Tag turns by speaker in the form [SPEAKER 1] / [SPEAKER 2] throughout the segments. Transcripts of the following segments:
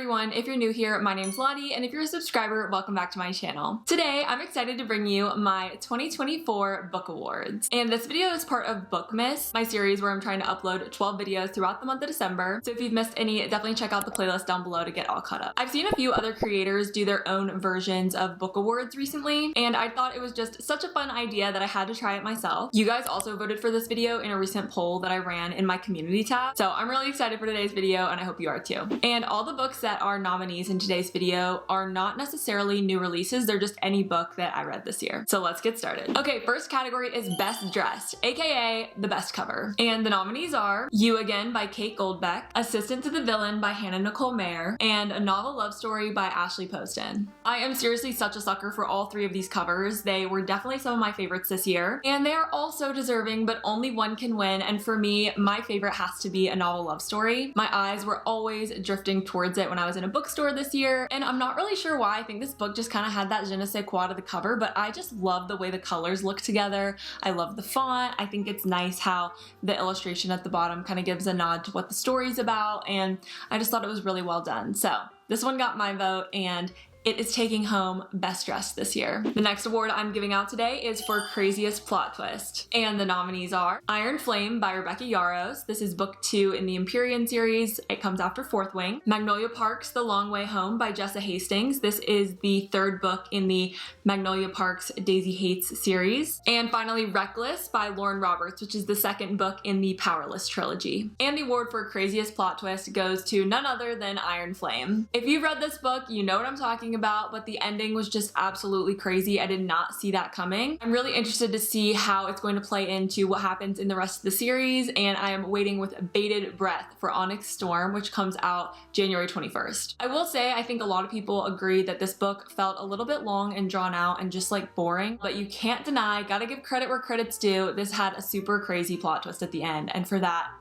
[SPEAKER 1] everyone, if you're new here, my name's Lottie, and if you're a subscriber, welcome back to my channel. Today, I'm excited to bring you my 2024 book awards. And this video is part of Bookmas, my series where I'm trying to upload 12 videos throughout the month of December. So if you've missed any, definitely check out the playlist down below to get all caught up. I've seen a few other creators do their own versions of book awards recently, and I thought it was just such a fun idea that I had to try it myself. You guys also voted for this video in a recent poll that I ran in my community tab. So I'm really excited for today's video, and I hope you are too. And all the books that are nominees in today's video are not necessarily new releases, they're just any book that I read this year. So let's get started. Okay, first category is Best Dressed, aka the best cover. And the nominees are You Again by Kate Goldbeck, Assistant to the Villain by Hannah Nicole Mayer, and A Novel Love Story by Ashley Poston. I am seriously such a sucker for all three of these covers. They were definitely some of my favorites this year, and they are all so deserving, but only one can win, and for me, my favorite has to be A Novel Love Story. My eyes were always drifting towards it when I was in a bookstore this year, and I'm not really sure why. I think this book just kind of had that je ne sais quoi to the cover, but I just love the way the colors look together. I love the font. I think it's nice how the illustration at the bottom kind of gives a nod to what the story's about, and I just thought it was really well done. So this one got my vote, and it is taking home Best Dressed this year. The next award I'm giving out today is for Craziest Plot Twist. And the nominees are Iron Flame by Rebecca Yarros. This is book 2 in the Empyrean series. It comes after Fourth Wing. Magnolia Parks, The Long Way Home by Jessa Hastings. This is the third book in the Magnolia Parks Daisy Hates series. And finally, Reckless by Lauren Roberts, which is the second book in the Powerless trilogy. And the award for Craziest Plot Twist goes to none other than Iron Flame. If you've read this book, you know what I'm talking about, but the ending was just absolutely crazy. I did not see that coming. I'm really interested to see how it's going to play into what happens in the rest of the series, and I am waiting with bated breath for Onyx Storm, which comes out January 21st. I will say I think a lot of people agree that this book felt a little bit long and drawn out and just like boring, but you can't deny, gotta give credit where credit's due, this had a super crazy plot twist at the end, and for that,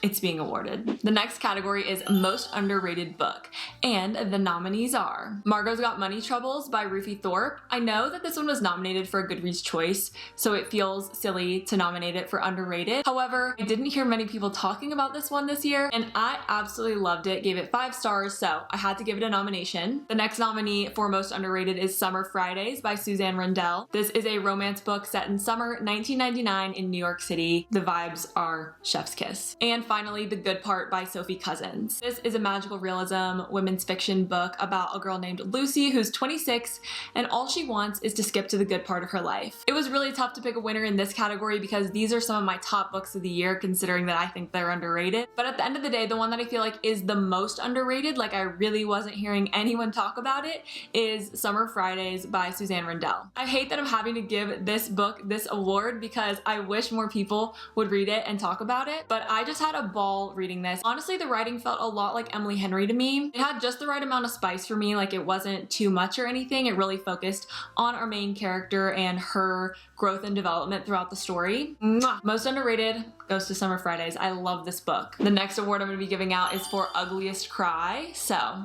[SPEAKER 1] it's being awarded. The next category is Most Underrated Book, and the nominees are Margot's Got Money Troubles by Ruthie Thorpe. I know that this one was nominated for a Goodreads choice, so it feels silly to nominate it for underrated. However, I didn't hear many people talking about this one this year, and I absolutely loved it, gave it 5 stars, so I had to give it a nomination. The next nominee for Most Underrated is Summer Fridays by Suzanne Rendell. This is a romance book set in summer 1999 in New York City. The vibes are chef's kiss. And finally, The Good Part by Sophie Cousins. This is a magical realism women's fiction book about a girl named Lucy who's 26 and all she wants is to skip to the good part of her life. It was really tough to pick a winner in this category because these are some of my top books of the year considering that I think they're underrated. But at the end of the day, the one that I feel like is the most underrated, like I really wasn't hearing anyone talk about it, is Summer Fridays by Suzanne Rendell. I hate that I'm having to give this book this award because I wish more people would read it and talk about it, but I just had a ball reading this. Honestly, the writing felt a lot like Emily Henry to me. It had just the right amount of spice for me, like it wasn't too much or anything. It really focused on our main character and her growth and development throughout the story. Mwah! Most underrated goes to Summer Fridays. I love this book. The next award I'm going to be giving out is for Ugliest Cry, so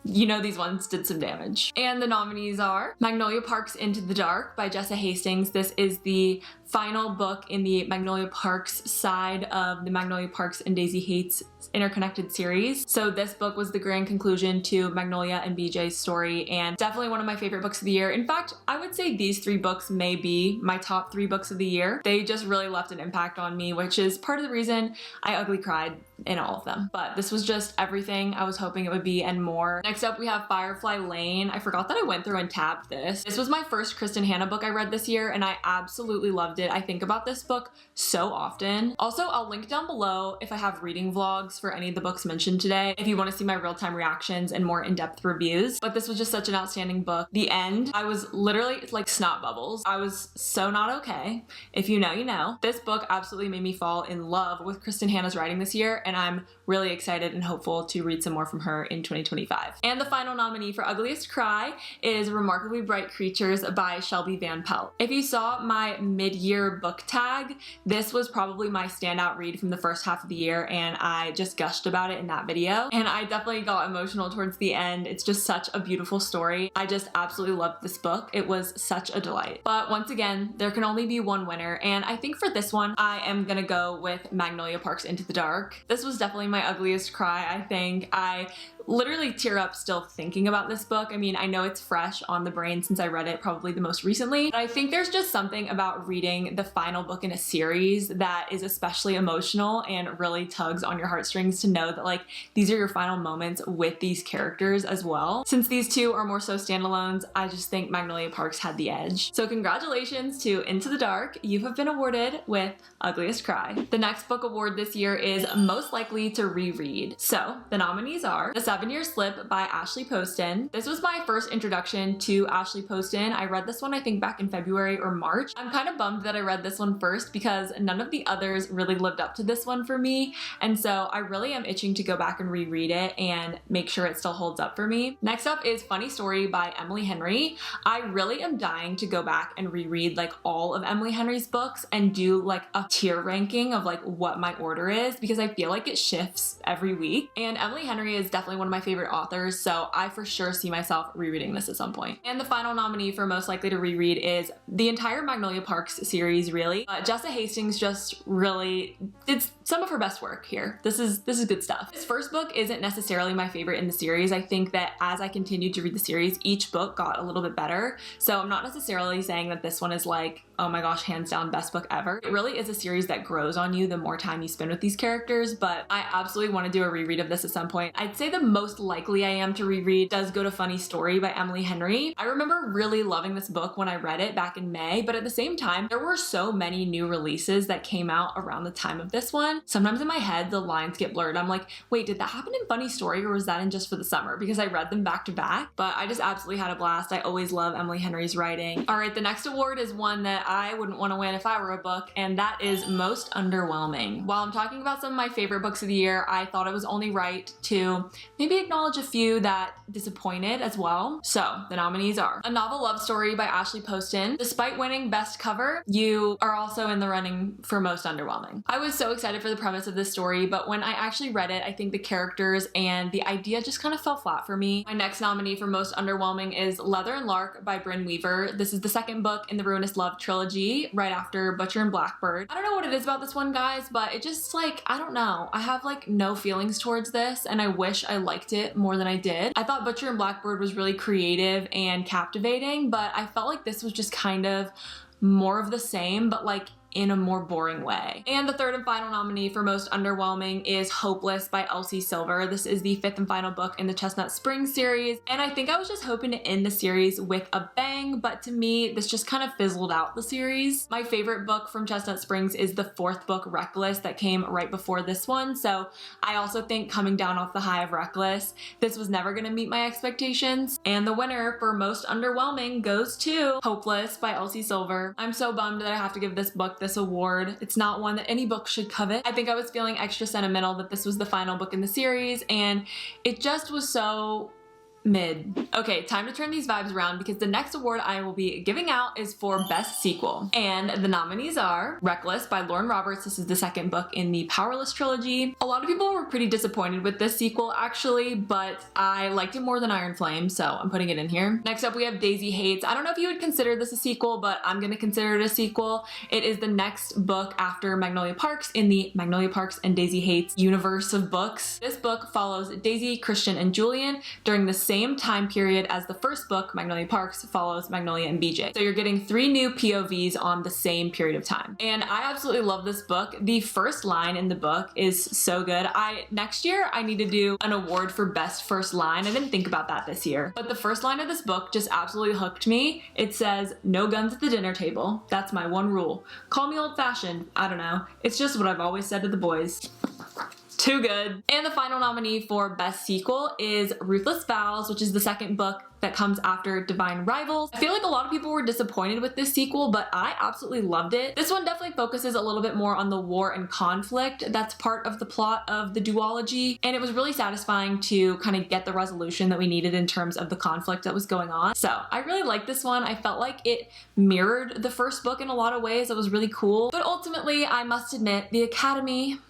[SPEAKER 1] you know these ones did some damage. And the nominees are Magnolia Parks Into the Dark by Jessa Hastings. This is the final book in the Magnolia Parks side of the Magnolia Parks and Daisy Hates interconnected series. So this book was the grand conclusion to Magnolia and BJ's story, and definitely one of my favorite books of the year. In fact, I would say these 3 books may be my top 3 books of the year. They just really left an impact on me, which is part of the reason I ugly cried in all of them. But this was just everything I was hoping it would be and more. Next up, we have Firefly Lane. I forgot that I went through and tabbed this. This was my first Kristen Hanna book I read this year, and I absolutely loved it. I think about this book so often. Also, I'll link down below if I have reading vlogs for any of the books mentioned today if you want to see my real-time reactions and more in-depth reviews. But this was just such an outstanding book. The end, I was literally like snot bubbles. I was so not okay. If you know, you know. This book absolutely made me fall in love with Kristen Hanna's writing this year, and I'm really excited and hopeful to read some more from her in 2025. And the final nominee for Ugliest Cry is Remarkably Bright Creatures by Shelby Van Pelt. If you saw my mid-year book tag, this was probably my standout read from the first half of the year, and I just gushed about it in that video. And I definitely got emotional towards the end. It's just such a beautiful story. I just absolutely loved this book. It was such a delight. But once again, there can only be one winner, and I think for this one, I am gonna go with Magnolia Parks Into the Dark. This was definitely my ugliest cry, I think. I literally tear up still thinking about this book. I mean, I know it's fresh on the brain since I read it probably the most recently, but I think there's just something about reading the final book in a series that is especially emotional and really tugs on your heartstrings to know that like these are your final moments with these characters as well. Since these two are more so standalones, I just think Magnolia Parks had the edge. So congratulations to Into the Dark. You have been awarded with Ugliest Cry. The next book award this year is Most Likely to Reread. So the nominees are The 7-Year Slip by Ashley Poston. This was my first introduction to Ashley Poston. I read this one I think back in February or March. I'm kind of bummed that I read this one first because none of the others really lived up to this one for me, and so I really am itching to go back and reread it and make sure it still holds up for me. Next up is Funny Story by Emily Henry. I really am dying to go back and reread like all of Emily Henry's books and do like a tier ranking of like what my order is, because I feel like it shifts every week, and Emily Henry is definitely one of my favorite authors, so I for sure see myself rereading this at some point. And the final nominee for Most Likely to Reread is the entire Magnolia Parks series, really. Jessa Hastings just really did some of her best work here. This is good stuff. This first book isn't necessarily my favorite in the series. I think that as I continued to read the series, each book got a little bit better. So I'm not necessarily saying that this one is like, oh my gosh, hands down best book ever. It really is a series that grows on you the more time you spend with these characters, but I absolutely want to do a reread of this at some point. I'd say the most likely I am to reread does go to Funny Story by Emily Henry. I remember really loving this book when I read it back in May, but at the same time, there were so many new releases that came out around the time of this one. Sometimes in my head, the lines get blurred. I'm like, wait, did that happen in Funny Story or was that in Just for the Summer? Because I read them back to back, but I just absolutely had a blast. I always love Emily Henry's writing. All right, the next award is one that I wouldn't want to win if I were a book, and that is Most Underwhelming. While I'm talking about some of my favorite books of the year, I thought it was only right to maybe acknowledge a few that disappointed as well. So the nominees are A Novel Love Story by Ashley Poston. Despite winning Best Cover, you are also in the running for Most Underwhelming. I was so excited for the premise of this story, but when I actually read it, I think the characters and the idea just kind of fell flat for me. My next nominee for Most Underwhelming is Leather and Lark by Brynne Weaver. This is the second book in the Ruinous Love trilogy, right after Butcher and Blackbird. I don't know what it is about this one, guys, but it just like, I don't know. I have like no feelings towards this, and I wish I liked it more than I did. I thought Butcher and Blackbird was really creative and captivating, but I felt like this was just kind of more of the same, but like in a more boring way. And the third and final nominee for Most Underwhelming is Hopeless by Elsie Silver. This is the fifth and final book in the Chestnut Springs series, and I think I was just hoping to end the series with a bang, but to me, this just kind of fizzled out the series. My favorite book from Chestnut Springs is the fourth book, Reckless, that came right before this one, so I also think coming down off the high of Reckless, this was never gonna meet my expectations. And the winner for Most Underwhelming goes to Hopeless by Elsie Silver. I'm so bummed that I have to give this book this award. It's not one that any book should covet. I think I was feeling extra sentimental that this was the final book in the series, and it just was so mid. Okay, time to turn these vibes around because the next award I will be giving out is for Best Sequel. And the nominees are Reckless by Lauren Roberts. This is the second book in the Powerless trilogy. A lot of people were pretty disappointed with this sequel actually, but I liked it more than Iron Flame, so I'm putting it in here. Next up we have Daisy Hates. I don't know if you would consider this a sequel, but I'm gonna consider it a sequel. It is the next book after Magnolia Parks in the Magnolia Parks and Daisy Hates universe of books. This book follows Daisy, Christian, and Julian during the same time period as the first book, Magnolia Parks, follows Magnolia and BJ. So you're getting 3 new POVs on the same period of time. And I absolutely love this book. The first line in the book is so good. Next year, I need to do an award for best first line. I didn't think about that this year. But the first line of this book just absolutely hooked me. It says, "No guns at the dinner table. That's my one rule. Call me old-fashioned. I don't know. It's just what I've always said to the boys." Too good. And the final nominee for Best Sequel is Ruthless Vows, which is the second book that comes after Divine Rivals. I feel like a lot of people were disappointed with this sequel, but I absolutely loved it. This one definitely focuses a little bit more on the war and conflict that's part of the plot of the duology, and it was really satisfying to kind of get the resolution that we needed in terms of the conflict that was going on. So I really liked this one. I felt like it mirrored the first book in a lot of ways. It was really cool, but ultimately I must admit the Academy,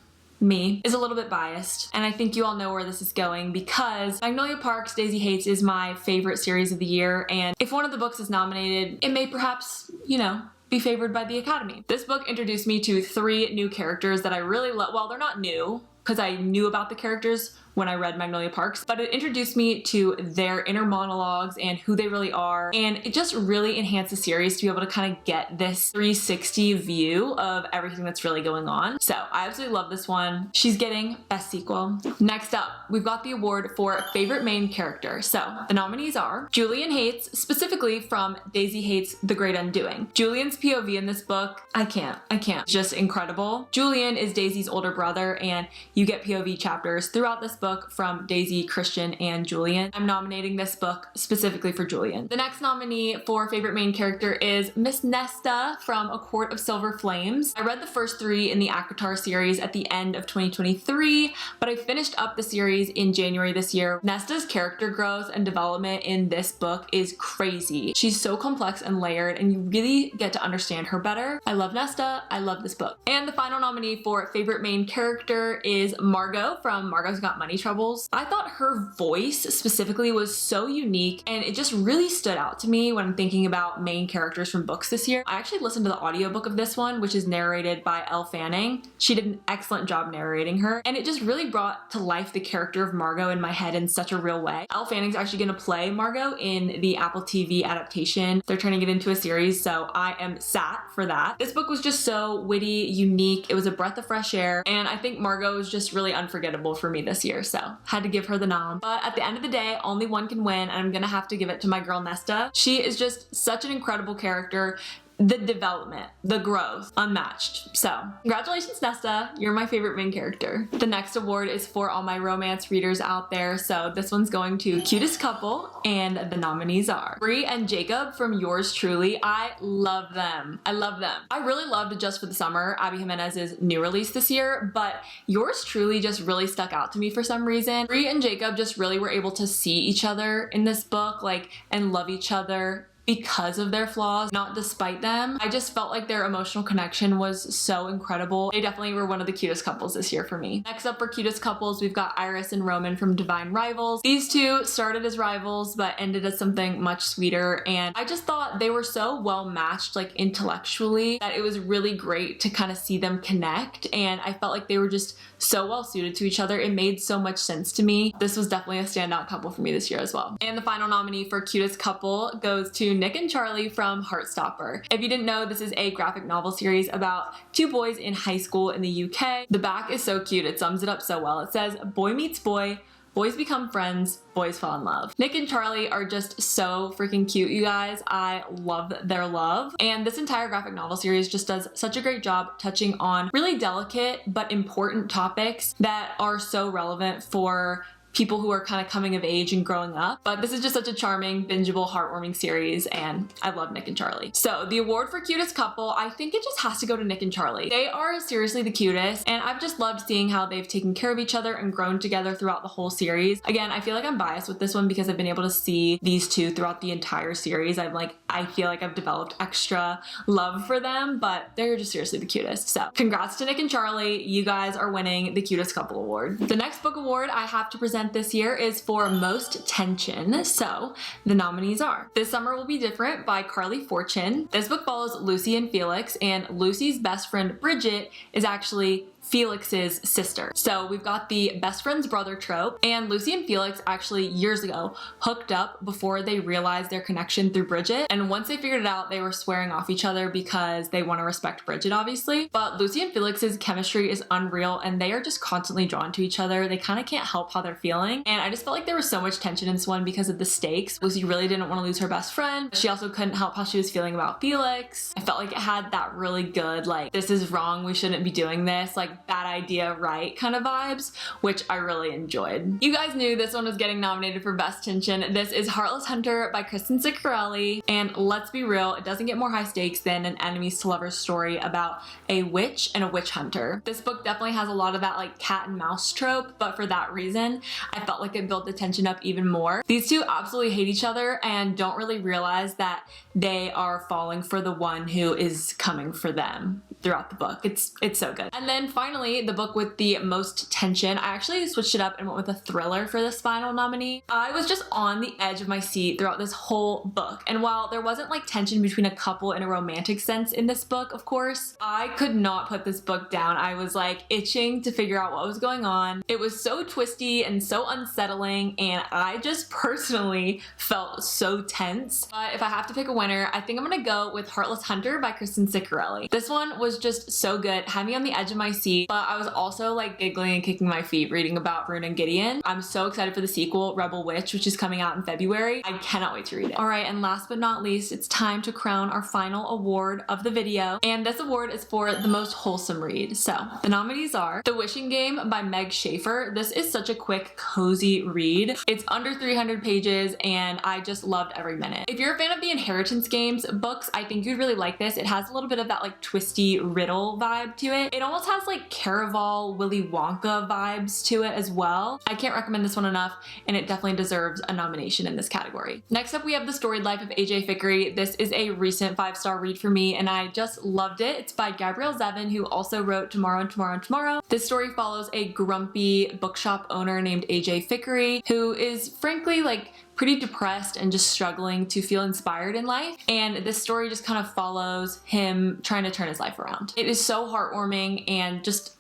[SPEAKER 1] me, is a little bit biased, and I think you all know where this is going because Magnolia Parks Daisy Hates is my favorite series of the year, and if one of the books is nominated, it may perhaps, you know, be favored by the Academy. This book introduced me to 3 new characters that I really love. Well, they're not new, because I knew about the characters when I read Magnolia Parks, but it introduced me to their inner monologues and who they really are, and it just really enhanced the series to be able to kind of get this 360 view of everything that's really going on. So I absolutely love this one. She's getting best sequel. Next up, we've got the award for favorite main character. So the nominees are Julian Hates, specifically from Daisy Hates The Great Undoing. Julian's POV in this book, I can't. Just incredible. Julian is Daisy's older brother, and you get POV chapters throughout this book from Daisy, Christian, and Julian. I'm nominating this book specifically for Julian. The next nominee for favorite main character is Miss Nesta from A Court of Silver Flames. I read the first 3 in the ACOTAR series at the end of 2023, but I finished up the series in January this year. Nesta's character growth and development in this book is crazy. She's so complex and layered, and you really get to understand her better. I love Nesta. I love this book. And the final nominee for favorite main character is Margot from Margot's Got Money Troubles. I thought her voice specifically was so unique, and it just really stood out to me when I'm thinking about main characters from books this year. I actually listened to the audiobook of this one, which is narrated by Elle Fanning. She did an excellent job narrating her, and it just really brought to life the character of Margot in my head in such a real way. Elle Fanning's actually going to play Margot in the Apple TV adaptation. They're turning it into a series, so I am sat for that. This book was just so witty, unique. It was a breath of fresh air, and I think Margot was just really unforgettable for me this year, so had to give her the nom. But at the end of the day, only one can win, and I'm gonna have to give it to my girl Nesta. She is just such an incredible character. The development, the growth, unmatched. So congratulations, Nesta. You're my favorite main character. The next award is for all my romance readers out there. So this one's going to Cutest Couple, and the nominees are Bree and Jacob from Yours Truly. I love them. I love them. I really loved Just for the Summer, Abby Jimenez's new release this year, but Yours Truly just really stuck out to me for some reason. Bree and Jacob just really were able to see each other in this book, and love each other because of their flaws, not despite them. I just felt like their emotional connection was so incredible. They definitely were one of the cutest couples this year for me. Next up for cutest couples, we've got Iris and Roman from Divine Rivals. These two started as rivals but ended as something much sweeter, and I just thought they were so well matched intellectually that it was really great to kind of see them connect, and I felt like they were just so well suited to each other. It made so much sense to me. This was definitely a standout couple for me this year as well. And the final nominee for cutest couple goes to Nick and Charlie from Heartstopper. If you didn't know, this is a graphic novel series about 2 boys in high school in the UK. The back is so cute. It sums it up so well. It says, boy meets boy, boys become friends, boys fall in love. Nick and Charlie are just so freaking cute, you guys. I love their love. And this entire graphic novel series just does such a great job touching on really delicate but important topics that are so relevant for people who are kind of coming of age and growing up. But this is just such a charming, bingeable, heartwarming series, and I love Nick and Charlie. So the award for cutest couple, I think it just has to go to Nick and Charlie. They are seriously the cutest, and I've just loved seeing how they've taken care of each other and grown together throughout the whole series. Again, I feel like I'm biased with this one because I've been able to see these two throughout the entire series. I feel like I've developed extra love for them, but they're just seriously the cutest. So congrats to Nick and Charlie. You guys are winning the cutest couple award. The next book award I have to present this year is for most tension. So the nominees are This Summer Will Be Different by Carly Fortune. This book follows Lucy and Felix, and Lucy's best friend Bridget is actually Felix's sister. So we've got the best friend's brother trope, and Lucy and Felix actually years ago hooked up before they realized their connection through Bridget, and once they figured it out, they were swearing off each other because they want to respect Bridget, obviously. But Lucy and Felix's chemistry is unreal, and they are just constantly drawn to each other. They kind of can't help how they're feeling, and I just felt like there was so much tension in this one because of the stakes. Lucy really didn't want to lose her best friend. She also couldn't help how she was feeling about Felix. I felt like it had that really good, this is wrong, we shouldn't be doing this, bad idea, right kind of vibes, which I really enjoyed. You guys knew this one was getting nominated for best tension. This is Heartless Hunter by Kristen Ciccarelli, and let's be real, it doesn't get more high stakes than an enemies to lovers story about a witch and a witch hunter. This book definitely has a lot of that cat and mouse trope, but for that reason, I felt like it built the tension up even more. These two absolutely hate each other and don't really realize that they are falling for the one who is coming for them throughout the book. It's so good. And then finally, finally, the book with the most tension. I actually switched it up and went with a thriller for this final nominee. I was just on the edge of my seat throughout this whole book, and while there wasn't like tension between a couple in a romantic sense in this book, of course, I could not put this book down. I was like itching to figure out what was going on. It was so twisty and so unsettling, and I just personally felt so tense. But if I have to pick a winner, I think I'm gonna go with Heartless Hunter by Kristen Ciccarelli. This one was just so good, had me on the edge of my seat, but I was also like giggling and kicking my feet reading about Rune and Gideon. I'm so excited for the sequel, Rebel Witch, which is coming out in February. I cannot wait to read it. All right, and last but not least, it's time to crown our final award of the video, and this award is for the most wholesome read. So the nominees are The Wishing Game by Meg Schaefer. This is such a quick, cozy read. It's under 300 pages, and I just loved every minute. If you're a fan of the Inheritance Games books, I think you'd really like this. It has a little bit of that like twisty riddle vibe to it. It almost has like Caraval, Willy Wonka vibes to it as well. I can't recommend this one enough, and it definitely deserves a nomination in this category. Next up, we have The Storied Life of AJ Fickery. This is a recent 5-star read for me, and I just loved it. It's by Gabrielle Zevin, who also wrote Tomorrow and Tomorrow and Tomorrow. This story follows a grumpy bookshop owner named AJ Fickery, who is frankly like pretty depressed and just struggling to feel inspired in life. And this story just kind of follows him trying to turn his life around. It is so heartwarming and just,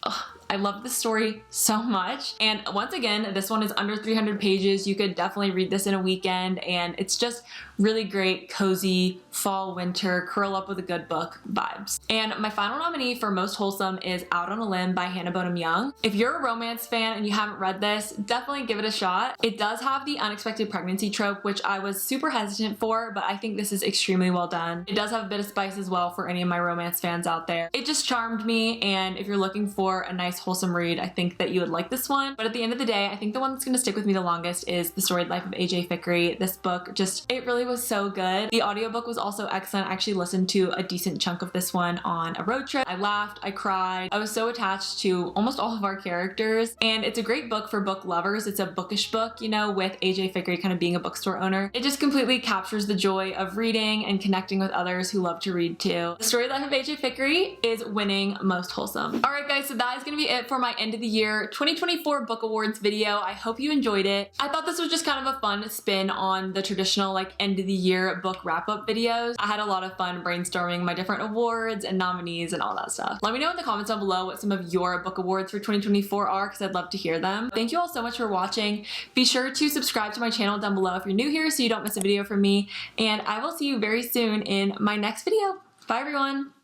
[SPEAKER 1] I love this story so much. And once again, this one is under 300 pages. You could definitely read this in a weekend, and it's just really great, cozy, fall, winter, curl up with a good book vibes. And my final nominee for most wholesome is Out on a Limb by Hannah Bonham Young. If you're a romance fan and you haven't read this, definitely give it a shot. It does have the unexpected pregnancy trope, which I was super hesitant for, but I think this is extremely well done. It does have a bit of spice as well for any of my romance fans out there. It just charmed me, and if you're looking for a nice wholesome read, I think that you would like this one. But at the end of the day, I think the one that's going to stick with me the longest is The Storied Life of AJ Fickery. This book just, it really was so good. The audiobook was also excellent. I actually listened to a decent chunk of this one on a road trip. I laughed, I cried. I was so attached to almost all of our characters, and it's a great book for book lovers. It's a bookish book, you know, with AJ Fickery kind of being a bookstore owner. It just completely captures the joy of reading and connecting with others who love to read too. The Storied Life of AJ Fickery is winning most wholesome. All right guys, so that is going to be it for my end of the year 2024 book awards video. I hope you enjoyed it. I thought this was just kind of a fun spin on the traditional like end of the year book wrap-up videos. I had a lot of fun brainstorming my different awards and nominees and all that stuff. Let me know in the comments down below what some of your book awards for 2024 are, because I'd love to hear them. Thank you all so much for watching. Be sure to subscribe to my channel down below if you're new here so you don't miss a video from me, and I will see you very soon in my next video. Bye everyone!